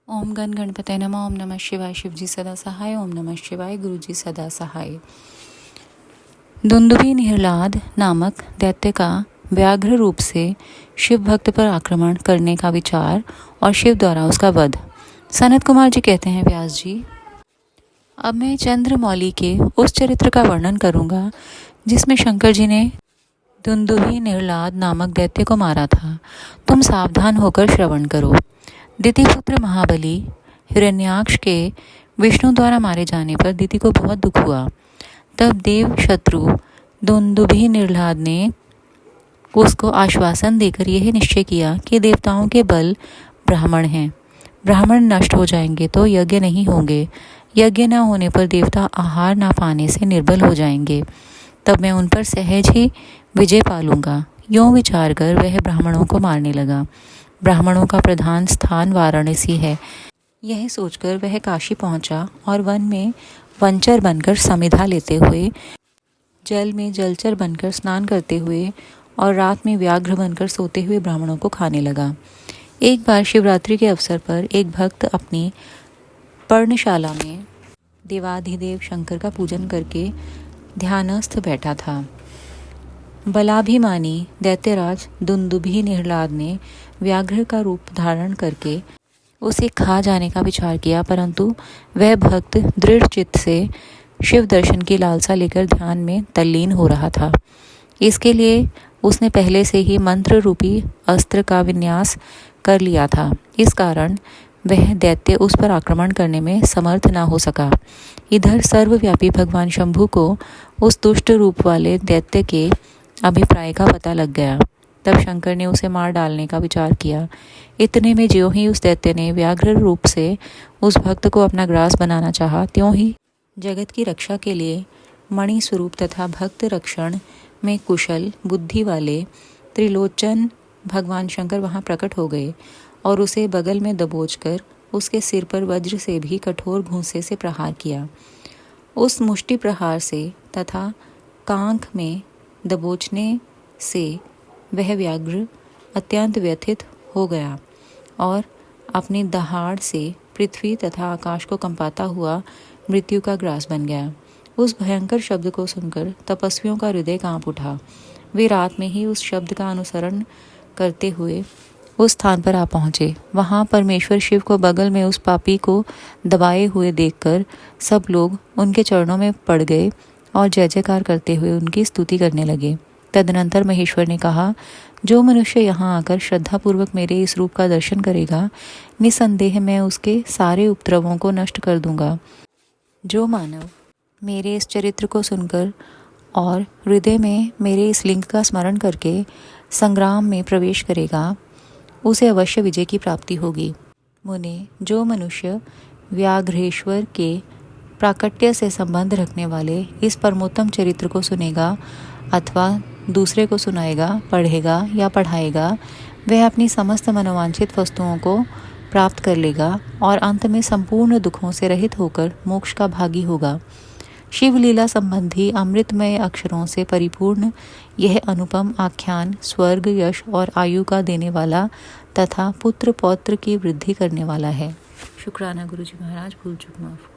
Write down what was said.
ओम गण गणपतये नमः। ओम नमः शिवाय। शिवजी सदा सहाय। ओम नमः शिवाय। गुरुजी सदा सहाय। दुंदुभि निहलाद नामक दैत्य का व्याघ्र रूप से शिव भक्त पर आक्रमण करने का विचार और शिव द्वारा उसका वध। सनत कुमार जी कहते हैं, व्यास जी, अब मैं चंद्रमौली के उस चरित्र का वर्णन करूंगा जिसमें शंकर जी ने दुंदुभि निहलाद नामक दैत्य को मारा था। तुम सावधान होकर श्रवण करो। दितिपुत्र महाबली हिरण्याक्ष के विष्णु द्वारा मारे जाने पर दिति को बहुत दुख हुआ। तब देव शत्रु दुंदुभि निहलाद ने उसको आश्वासन देकर यह निश्चय किया कि देवताओं के बल ब्राह्मण हैं। ब्राह्मण नष्ट हो जाएंगे तो यज्ञ नहीं होंगे। यज्ञ न होने पर देवता आहार न पाने से निर्बल हो जाएंगे। तब मैं उन पर सहज ही विजय पालूंगा। यूं विचार कर वह ब्राह्मणों को मारने लगा। ब्राह्मणों का प्रधान स्थान वाराणसी है। यह सोचकर वह काशी पहुंचा और वन में वनचर बनकर समिधा लेते हुए, जल में जलचर बनकर स्नान करते हुए और रात में व्याघ्र बनकर सोते हुए ब्राह्मणों को खाने लगा। एक बार शिवरात्रि के अवसर पर एक भक्त अपनी पर्णशाला में देवाधिदेव शंकर का पूजन करके ध्यानस्थ बैठा था। बलाभिमानी दैत्यराज दुंदुभि निहलाद ने व्याघ्र का रूप धारण करके उसे खा जाने का विचार किया, परंतु वह भक्त दृढ़ चित्त से शिव दर्शन की लालसा लेकर ध्यान में तल्लीन हो रहा था। इसके लिए उसने पहले से ही मंत्र रूपी अस्त्र का विन्यास कर लिया था। इस कारण वह दैत्य उस पर आक्रमण करने में समर्थ न हो सका। इधर सर्वव्यापी भगवान शंभु को उस दुष्ट रूप वाले दैत्य के अभिप्राय का पता लग गया। तब शंकर ने उसे मार डालने का विचार किया। इतने में ज्यों ही उस दैत्य ने व्याघ्र रूप से उस भक्त को अपना ग्रास बनाना चाहा, त्यों ही जगत की रक्षा के लिए मणि स्वरूप तथा भक्त रक्षण में कुशल बुद्धि वाले त्रिलोचन भगवान शंकर वहां प्रकट हो गए और उसे बगल में दबोचकर उसके सिर पर वज्र से भी कठोर घूंसे से प्रहार किया। उस मुष्टि प्रहार से तथा कांख में दबोचने से वह व्याघ्र अत्यंत व्यथित हो गया और अपनी दहाड़ से पृथ्वी तथा आकाश को कंपाता हुआ मृत्यु का ग्रास बन गया। उस भयंकर शब्द को सुनकर तपस्वियों का हृदय कांप उठा। वे रात में ही उस शब्द का अनुसरण करते हुए उस स्थान पर आ पहुँचे। वहाँ परमेश्वर शिव को बगल में उस पापी को दबाए हुए देखकर सब लोग उनके चरणों में पड़ गए और जय जयकार करते हुए उनकी स्तुति करने लगे। तदनंतर महेश्वर ने कहा, जो मनुष्य यहाँ आकर श्रद्धापूर्वक मेरे इस रूप का दर्शन करेगा, निसंदेह मैं उसके सारे उपद्रवों को नष्ट कर दूंगा। जो मानव मेरे इस चरित्र को सुनकर और हृदय में मेरे इस लिंग का स्मरण करके संग्राम में प्रवेश करेगा, उसे अवश्य विजय की प्राप्ति होगी। मुने, जो मनुष्य व्याघ्रेश्वर के प्राकट्य से संबंध रखने वाले इस परमोत्तम चरित्र को सुनेगा अथवा दूसरे को सुनाएगा, पढ़ेगा या पढ़ाएगा, वह अपनी समस्त मनोवांछित वस्तुओं को प्राप्त कर लेगा और अंत में संपूर्ण दुखों से रहित होकर मोक्ष का भागी होगा। शिवलीला संबंधी अमृतमय अक्षरों से परिपूर्ण यह अनुपम आख्यान स्वर्ग, यश और आयु का देने वाला तथा पुत्र पौत्र की वृद्धि करने वाला है। शुक्राना गुरुजी महाराज। भूल चूक माफ।